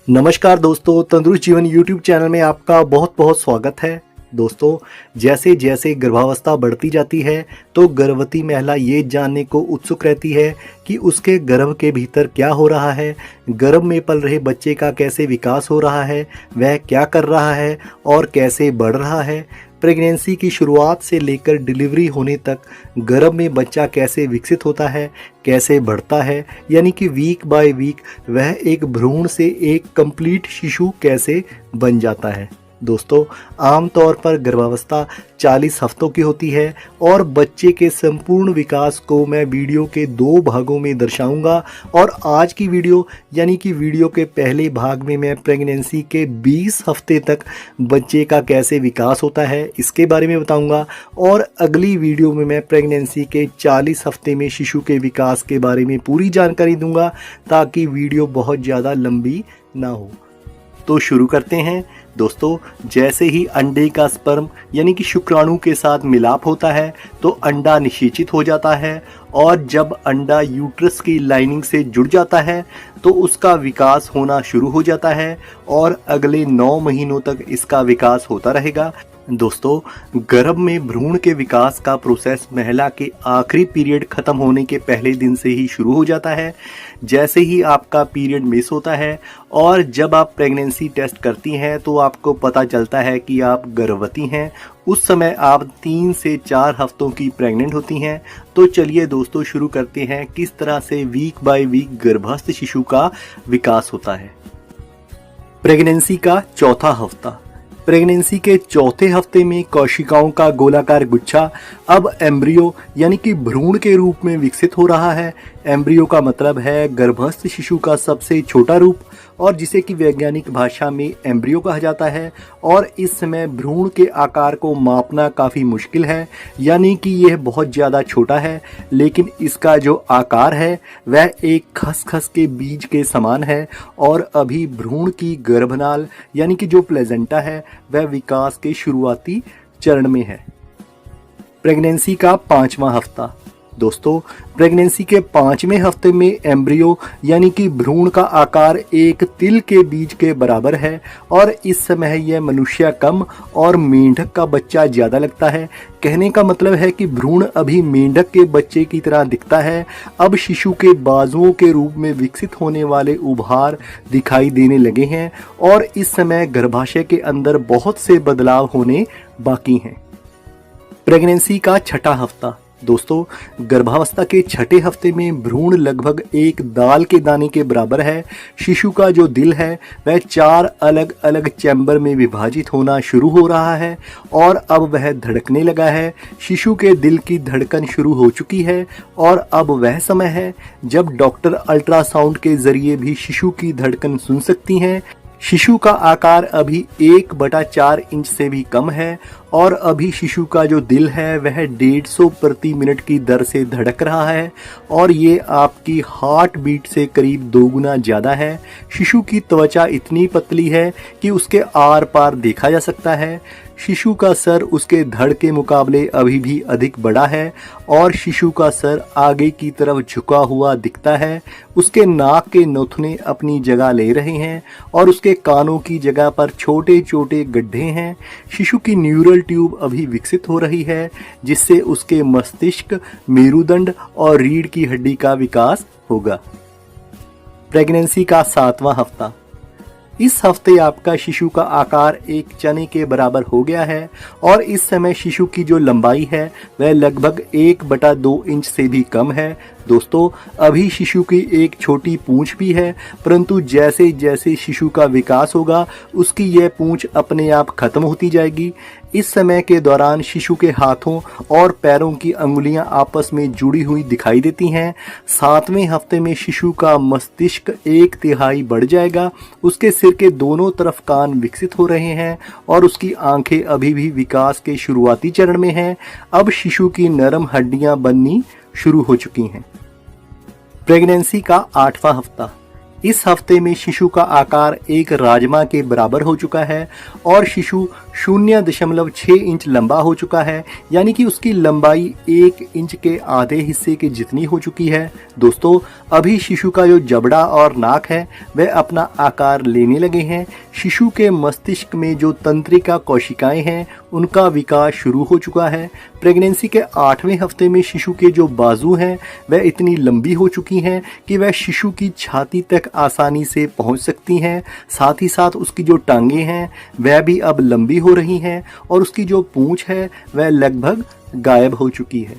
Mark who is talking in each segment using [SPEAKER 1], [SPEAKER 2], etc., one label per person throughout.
[SPEAKER 1] नमस्कार दोस्तों, तंदुरुस्त जीवन यूट्यूब चैनल में आपका बहुत बहुत स्वागत है। दोस्तों, जैसे जैसे गर्भावस्था बढ़ती जाती है तो गर्भवती महिला ये जानने को उत्सुक रहती है कि उसके गर्भ के भीतर क्या हो रहा है, गर्भ में पल रहे बच्चे का कैसे विकास हो रहा है, वह क्या कर रहा है और कैसे बढ़ रहा है। प्रेगनेंसी की शुरुआत से लेकर डिलीवरी होने तक गर्भ में बच्चा कैसे विकसित होता है, कैसे बढ़ता है, यानी कि वीक बाय वीक वह एक भ्रूण से एक कंप्लीट शिशु कैसे बन जाता है। दोस्तों, आमतौर पर गर्भावस्था 40 हफ्तों की होती है और बच्चे के संपूर्ण विकास को मैं वीडियो के 2 भागों में दर्शाऊंगा। और आज की वीडियो यानी कि वीडियो के पहले भाग में मैं प्रेगनेंसी के 20 हफ्ते तक बच्चे का कैसे विकास होता है इसके बारे में बताऊंगा, और अगली वीडियो में मैं प्रेगनेंसी के 40 हफ्ते में शिशु के विकास के बारे में पूरी जानकारी दूंगा, ताकि वीडियो बहुत ज़्यादा लंबी ना हो। तो शुरू करते हैं। दोस्तों, जैसे ही अंडे का स्पर्म यानी कि शुक्राणु के साथ मिलाप होता है तो अंडा निषेचित हो जाता है, और जब अंडा यूट्रस की लाइनिंग से जुड़ जाता है तो उसका विकास होना शुरू हो जाता है और अगले 9 महीनों तक इसका विकास होता रहेगा। दोस्तों, गर्भ में भ्रूण के विकास का प्रोसेस महिला के आखिरी पीरियड खत्म होने के पहले दिन से ही शुरू हो जाता है। जैसे ही आपका पीरियड मिस होता है और जब आप प्रेगनेंसी टेस्ट करती हैं तो आपको पता चलता है कि आप गर्भवती हैं, उस समय आप 3 से 4 हफ्तों की प्रेग्नेंट होती हैं। तो चलिए दोस्तों, शुरू करते हैं किस तरह से वीक बाय वीक गर्भस्थ शिशु का विकास होता है। प्रेगनेंसी का चौथा हफ्ता। प्रेगनेंसी के चौथे हफ्ते में कोशिकाओं का गोलाकार गुच्छा अब एम्ब्रियो यानी कि भ्रूण के रूप में विकसित हो रहा है। एम्ब्रियो का मतलब है गर्भस्थ शिशु का सबसे छोटा रूप, और जिसे कि वैज्ञानिक भाषा में एम्ब्रियो कहा जाता है। और इस समय भ्रूण के आकार को मापना काफ़ी मुश्किल है, यानी कि यह बहुत ज़्यादा छोटा है, लेकिन इसका जो आकार है वह एक खसखस के बीज के समान है। और अभी भ्रूण की गर्भनाल यानी कि जो प्लेजेंटा है वह विकास के शुरुआती चरण में है। प्रेगनेंसी का 5वां हफ्ता। दोस्तों, प्रेगनेंसी के 5वें हफ्ते में एम्ब्रियो यानी कि भ्रूण का आकार एक तिल के बीज के बराबर है, और इस समय यह मनुष्य कम और मेंढक का बच्चा ज़्यादा लगता है। कहने का मतलब है कि भ्रूण अभी मेंढक के बच्चे की तरह दिखता है। अब शिशु के बाजुओं के रूप में विकसित होने वाले उभार दिखाई देने लगे हैं, और इस समय गर्भाशय के अंदर बहुत से बदलाव होने बाकी हैं। प्रेगनेंसी का 6वां हफ्ता। दोस्तों, गर्भावस्था के 6ठे हफ्ते में भ्रूण लगभग एक दाल के दाने के बराबर है। शिशु का जो दिल है वह 4 अलग अलग चैम्बर में विभाजित होना शुरू हो रहा है, और अब वह धड़कने लगा है। शिशु के दिल की धड़कन शुरू हो चुकी है, और अब वह समय है जब डॉक्टर अल्ट्रासाउंड के जरिए भी शिशु की धड़कन सुन सकती हैं। शिशु का आकार अभी 1/4 इंच से भी कम है, और अभी शिशु का जो दिल है वह 150 प्रति मिनट की दर से धड़क रहा है, और ये आपकी हार्ट बीट से करीब 2 गुना ज़्यादा है। शिशु की त्वचा इतनी पतली है कि उसके आर पार देखा जा सकता है। शिशु का सर उसके धड़ के मुकाबले अभी भी अधिक बड़ा है, और शिशु का सर आगे की तरफ झुका हुआ दिखता है। उसके नाक के नथुने अपनी जगह ले रहे हैं, और उसके कानों की जगह पर छोटे छोटे गड्ढे हैं। शिशु की न्यूरल ट्यूब अभी विकसित हो रही है, जिससे उसके मस्तिष्क, मेरुदंड और रीढ़ की हड्डी का विकास होगा। प्रेगनेंसी का 7वां हफ्ता। इस हफ्ते आपका शिशु का आकार एक चने के बराबर हो गया है, और इस समय शिशु की जो लंबाई है वह लगभग 1/2 इंच से भी कम है। दोस्तों, अभी शिशु की एक छोटी पूंछ भी है, परंतु जैसे जैसे शिशु का विकास होगा उसकी यह पूंछ अपने आप खत्म होती जाएगी। इस समय के दौरान शिशु के हाथों और पैरों की अंगुलियां आपस में जुड़ी हुई दिखाई देती हैं। 7वें हफ्ते में शिशु का मस्तिष्क 1/3 बढ़ जाएगा। उसके सिर के दोनों तरफ कान विकसित हो रहे हैं, और उसकी आंखें अभी भी विकास के शुरुआती चरण में हैं। अब शिशु की नरम हड्डियां बननी शुरू हो चुकी हैं। प्रेगनेंसी का 8वां हफ्ता। इस हफ्ते में शिशु का आकार एक राजमा के बराबर हो चुका है और शिशु 0.6 इंच लंबा हो चुका है, यानी कि उसकी लंबाई 1 इंच के आधे हिस्से के जितनी हो चुकी है। दोस्तों, अभी शिशु का जो जबड़ा और नाक है वह अपना आकार लेने लगे हैं। शिशु के मस्तिष्क में जो तंत्रिका कोशिकाएं हैं उनका विकास शुरू हो चुका है। प्रेगनेंसी के 8वें हफ्ते में शिशु के जो बाजू हैं वह इतनी लंबी हो चुकी हैं कि वह शिशु की छाती तक आसानी से पहुंच सकती हैं। साथ ही साथ उसकी जो टांगें हैं वह भी अब लंबी हो रही हैं और उसकी जो पूंछ है वह लगभग गायब हो चुकी है।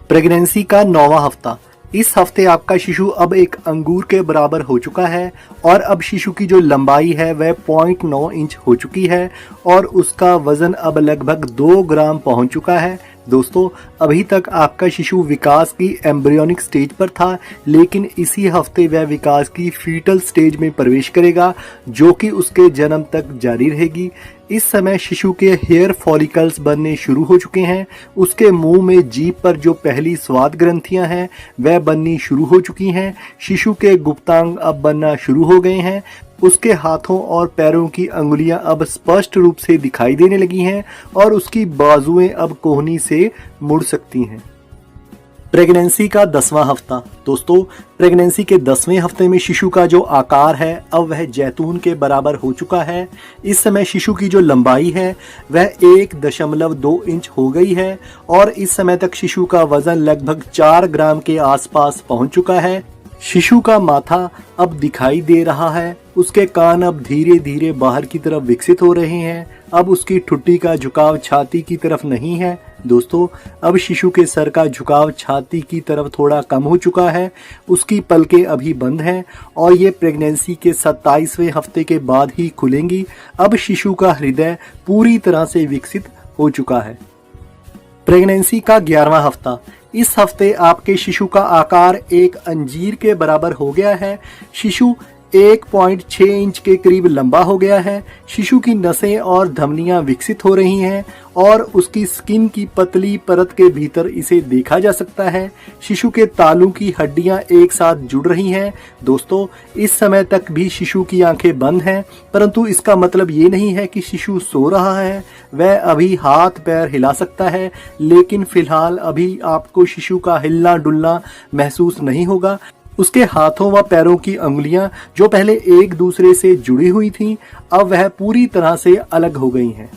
[SPEAKER 1] प्रेगनेंसी का 9वां हफ्ता। इस हफ्ते आपका शिशु अब एक अंगूर के बराबर हो चुका है और अब शिशु की जो लंबाई है वह 0.9 इंच हो चुकी है और उसका वजन अब लगभग 2 ग्राम पहुंच चुका है। दोस्तों, अभी तक आपका शिशु विकास की एम्ब्रियोनिक स्टेज पर था, लेकिन इसी हफ्ते वह विकास की फीटल स्टेज में प्रवेश करेगा, जो कि उसके जन्म तक जारी रहेगी। इस समय शिशु के हेयर फॉलिकल्स बनने शुरू हो चुके हैं। उसके मुंह में जीभ पर जो पहली स्वाद ग्रंथियां हैं वह बननी शुरू हो चुकी हैं। शिशु के गुप्तांग अब बनना शुरू हो गए हैं। उसके हाथों और पैरों की अंगुलियां अब स्पष्ट रूप से दिखाई देने लगी हैं और उसकी बाजुएं अब कोहनी से मुड़ सकती हैं। प्रेगनेंसी का 10वां हफ्ता। दोस्तों, प्रेगनेंसी के 10वें हफ्ते में शिशु का जो आकार है अब वह जैतून के बराबर हो चुका है। इस समय शिशु की जो लंबाई है वह 1.2 इंच हो गई है और इस समय तक शिशु का वजन लगभग 4 ग्राम के आसपास पहुंच चुका है। शिशु का माथा अब दिखाई दे रहा है। उसके कान अब धीरे धीरे बाहर की तरफ विकसित हो रहे हैं। अब उसकी ठुड्डी का झुकाव छाती की तरफ नहीं है। दोस्तों, अब शिशु के सर का झुकाव छाती की तरफ थोड़ा कम हो चुका है। उसकी पलकें अभी बंद हैं और ये प्रेगनेंसी के 27वें हफ्ते के बाद ही खुलेंगी। अब शिशु का हृदय पूरी तरह से विकसित हो चुका है। प्रेगनेंसी का 11वां हफ्ता। इस हफ्ते आपके शिशु का आकार एक अंजीर के बराबर हो गया है। शिशु 1.6 इंच के करीब लंबा हो गया है। शिशु की नसें और धमनियां विकसित हो रही हैं और उसकी स्किन की पतली परत के भीतर इसे देखा जा सकता है। शिशु के तालू की हड्डियां एक साथ जुड़ रही हैं। दोस्तों, इस समय तक भी शिशु की आंखें बंद हैं, परंतु इसका मतलब ये नहीं है कि शिशु सो रहा है। वह अभी हाथ पैर हिला सकता है, लेकिन फिलहाल अभी आपको शिशु का हिलना डुलना महसूस नहीं होगा। उसके हाथों व पैरों की अंगुलियां जो पहले एक दूसरे से जुड़ी हुई थीं, अब वह पूरी तरह से अलग हो गई हैं।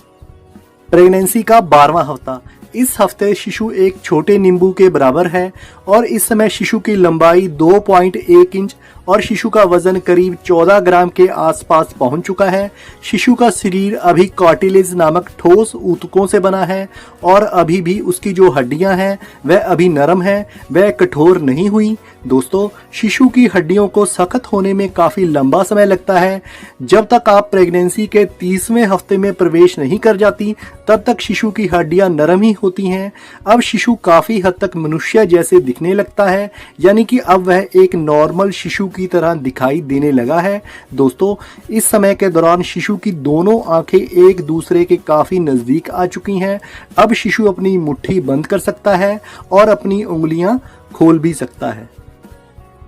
[SPEAKER 1] प्रेगनेंसी का 12वां हफ्ता। इस हफ्ते शिशु एक छोटे नींबू के बराबर है और इस समय शिशु की लंबाई 2.1 इंच और शिशु का वजन करीब 14 ग्राम के आसपास पहुंच चुका है। शिशु का शरीर अभी कार्टिलेज नामक ठोस ऊतकों से बना है और अभी भी उसकी जो हड्डियां हैं वह अभी नरम है, वह कठोर नहीं हुई। दोस्तों, शिशु की हड्डियों को सख्त होने में काफी लंबा समय लगता है। जब तक आप प्रेगनेंसी के 30वें हफ्ते में प्रवेश नहीं कर जाती तब तक शिशु की हड्डियां नरम ही होती हैं। अब शिशु काफी हद तक मनुष्य जैसे दिखने लगता है, यानी कि अब वह एक नॉर्मल शिशु की तरह दिखाई देने लगा है। दोस्तों, इस समय के दौरान शिशु की दोनों आंखें एक दूसरे के काफी नजदीक आ चुकी हैं। अब शिशु अपनी मुट्ठी बंद कर सकता है और अपनी उंगलियां खोल भी सकता है।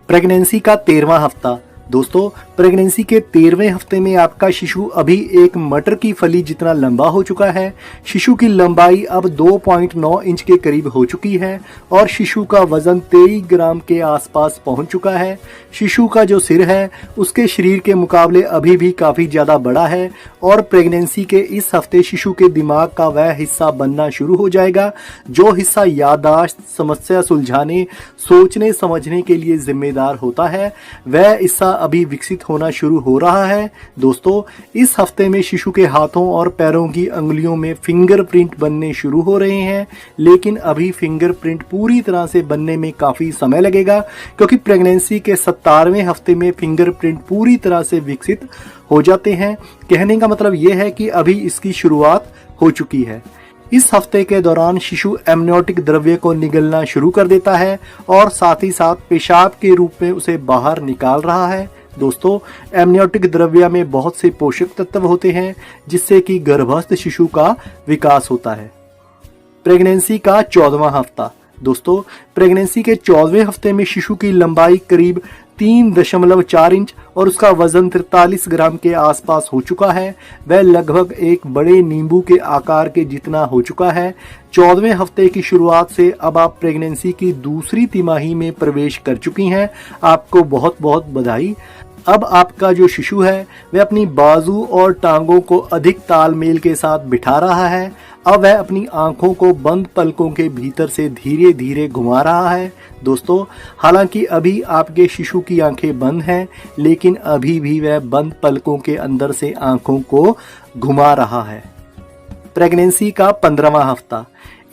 [SPEAKER 1] प्रेगनेंसी का 13वां हफ्ता। दोस्तों, प्रेगनेंसी के 13वें हफ्ते में आपका शिशु अभी एक मटर की फली जितना लंबा हो चुका है। शिशु की लंबाई अब 2.9 इंच के करीब हो चुकी है और शिशु का वजन 23 ग्राम के आसपास पहुंच चुका है। शिशु का जो सिर है उसके शरीर के मुकाबले अभी भी काफी ज्यादा बड़ा है और प्रेगनेंसी के इस हफ्ते शिशु के दिमाग का वह हिस्सा बनना शुरू हो जाएगा जो हिस्सा याददाश्त, समस्या सुलझाने, सोचने समझने के लिए जिम्मेदार होता है। वह हिस्सा अभी विकसित होना शुरू हो रहा है। दोस्तों, इस हफ्ते में शिशु के हाथों और पैरों की अंगुलियों में फिंगरप्रिंट बनने शुरू हो रहे हैं, लेकिन अभी फिंगरप्रिंट पूरी तरह से बनने में काफी समय लगेगा, क्योंकि प्रेगनेंसी के 17वें हफ्ते में फिंगरप्रिंट पूरी तरह से विकसित हो जाते हैं। कहने का मतलब यह है कि अभी इसकी शुरुआत हो चुकी है। इस हफ्ते के दौरान शिशु एमनियोटिक द्रव्य को निगलना शुरू कर देता है और साथ ही साथ पेशाब के रूप में उसे बाहर निकाल रहा है। दोस्तों, एमनियोटिक द्रव्य में बहुत से पोषक तत्व होते हैं जिससे कि गर्भस्थ शिशु का विकास होता है। प्रेगनेंसी का 14वां हफ्ता। दोस्तों, प्रेगनेंसी के 14वें हफ्ते में शिशु की लंबाई करीब 3.4 इंच और उसका वजन 43 ग्राम के आसपास हो चुका है। वह लगभग एक बड़े नींबू के आकार के जितना हो चुका है। 14वें हफ्ते की शुरुआत से अब आप प्रेगनेंसी की दूसरी तिमाही में प्रवेश कर चुकी हैं। आपको बहुत बहुत बधाई। अब आपका जो शिशु है वह अपनी बाजू और टांगों को अधिक तालमेल के साथ बिठा रहा है। अब वह अपनी आंखों को बंद पलकों के भीतर से धीरे धीरे घुमा रहा है। दोस्तों, हालांकि अभी आपके शिशु की आंखें बंद हैं, लेकिन अभी भी वह बंद पलकों के अंदर से आंखों को घुमा रहा है। प्रेगनेंसी का 15वां हफ्ता।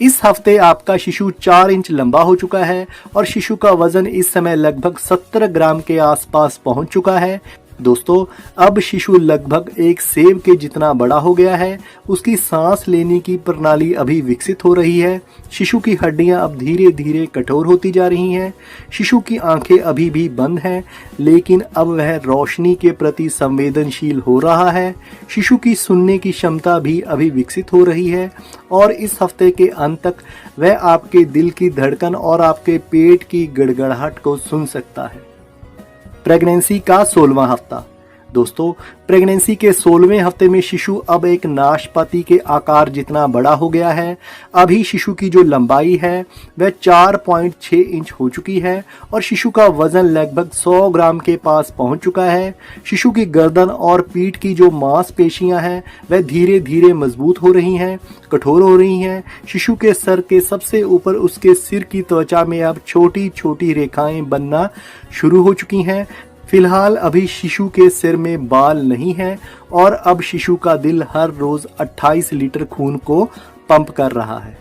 [SPEAKER 1] इस हफ्ते आपका शिशु 4 इंच लंबा हो चुका है और शिशु का वजन इस समय लगभग 17 ग्राम के आसपास पहुंच चुका है। दोस्तों, अब शिशु लगभग एक सेब के जितना बड़ा हो गया है। उसकी सांस लेने की प्रणाली अभी विकसित हो रही है। शिशु की हड्डियां अब धीरे धीरे कठोर होती जा रही हैं। शिशु की आंखें अभी भी बंद हैं, लेकिन अब वह रोशनी के प्रति संवेदनशील हो रहा है। शिशु की सुनने की क्षमता भी अभी विकसित हो रही है और इस हफ्ते के अंत तक वह आपके दिल की धड़कन और आपके पेट की गड़गड़ाहट को सुन सकता है। प्रेगनेंसी का 16वां हफ्ता। दोस्तों, प्रेगनेंसी के 16वें हफ्ते में शिशु अब एक नाशपाती के आकार जितना बड़ा हो गया है। अभी शिशु की जो लंबाई है वह 4.6 इंच हो चुकी है और शिशु का वजन लगभग 100 ग्राम के पास पहुंच चुका है। शिशु की गर्दन और पीठ की जो मांसपेशियां हैं वह धीरे धीरे मजबूत हो रही हैं, कठोर हो रही हैं। शिशु के सर के सबसे ऊपर उसके सिर की त्वचा में अब छोटी छोटी रेखाएं बनना शुरू हो चुकी हैं। फिलहाल अभी शिशु के सिर में बाल नहीं है और अब शिशु का दिल हर रोज 28 लीटर खून को पंप कर रहा है।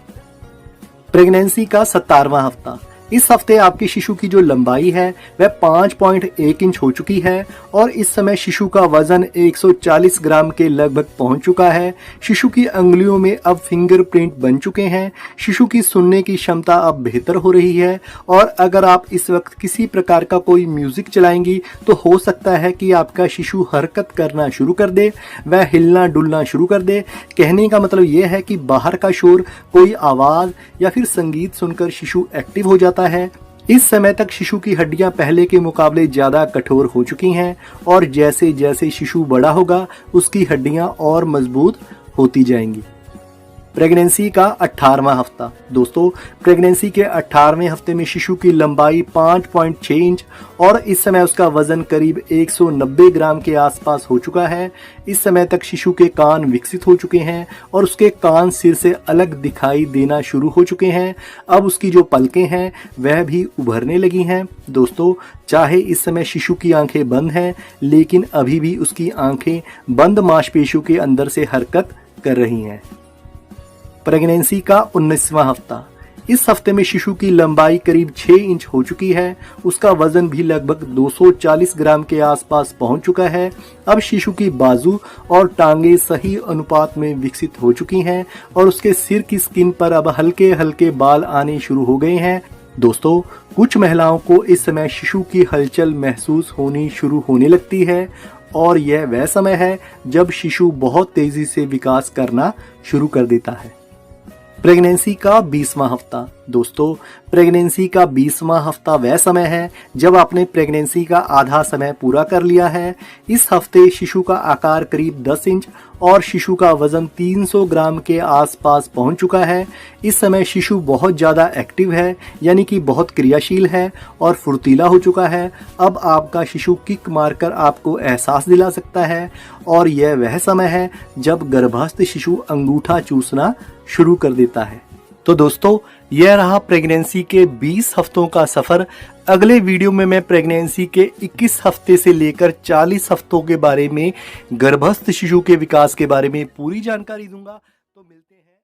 [SPEAKER 1] प्रेगनेंसी का 17वां हफ्ता। इस हफ्ते आपके शिशु की जो लंबाई है वह 5.1 इंच हो चुकी है और इस समय शिशु का वजन 140 ग्राम के लगभग पहुंच चुका है। शिशु की अंगुलियों में अब फिंगरप्रिंट बन चुके हैं। शिशु की सुनने की क्षमता अब बेहतर हो रही है और अगर आप इस वक्त किसी प्रकार का कोई म्यूजिक चलाएंगी तो हो सकता है कि आपका शिशु हरकत करना शुरू कर दे, वह हिलना डुलना शुरू कर दे। कहने का मतलब यह है कि बाहर का शोर, कोई आवाज या फिर संगीत सुनकर शिशु एक्टिव हो जाता है। इस समय तक शिशु की हड्डियां पहले के मुकाबले ज्यादा कठोर हो चुकी हैं और जैसे जैसे शिशु बड़ा होगा उसकी हड्डियां और मजबूत होती जाएंगी। प्रेगनेंसी का 18वां हफ्ता। दोस्तों, प्रेगनेंसी के 18वें हफ्ते में शिशु की लंबाई 5.6 इंच और इस समय उसका वजन करीब 190 ग्राम के आसपास हो चुका है। इस समय तक शिशु के कान विकसित हो चुके हैं और उसके कान सिर से अलग दिखाई देना शुरू हो चुके हैं। अब उसकी जो पलकें हैं वह भी उभरने लगी हैं। दोस्तों, चाहे इस समय शिशु की आंखें बंद हैं, लेकिन अभी भी उसकी आंखें बंद मांसपेशियों के अंदर से हरकत कर रही हैं। प्रेगनेंसी का 19वां हफ्ता। इस हफ्ते में शिशु की लंबाई करीब 6 इंच हो चुकी है। उसका वजन भी लगभग 240 ग्राम के आसपास पहुंच चुका है। अब शिशु की बाजू और टांगे सही अनुपात में विकसित हो चुकी हैं और उसके सिर की स्किन पर अब हल्के हल्के बाल आने शुरू हो गए हैं। दोस्तों, कुछ महिलाओं को इस समय शिशु की हलचल महसूस होनी शुरू होने लगती है और यह वह समय है जब शिशु बहुत तेजी से विकास करना शुरू कर देता है। प्रेगनेंसी का 20वां हफ्ता। दोस्तों, प्रेगनेंसी का 20वां हफ्ता वह समय है जब आपने प्रेगनेंसी का आधा समय पूरा कर लिया है। इस हफ्ते शिशु का आकार करीब 10 इंच और शिशु का वजन 300 ग्राम के आसपास पहुंच चुका है। इस समय शिशु बहुत ज़्यादा एक्टिव है, यानी कि बहुत क्रियाशील है और फुर्तीला हो चुका है। अब आपका शिशु किक मारकर आपको एहसास दिला सकता है और यह वह समय है जब गर्भस्थ शिशु अंगूठा चूसना शुरू कर देता है। तो दोस्तों, यह रहा प्रेगनेंसी के 20 हफ्तों का सफर। अगले वीडियो में मैं प्रेगनेंसी के 21 हफ्ते से लेकर 40 हफ्तों के बारे में, गर्भस्थ शिशु के विकास के बारे में पूरी जानकारी दूंगा। तो मिलते हैं।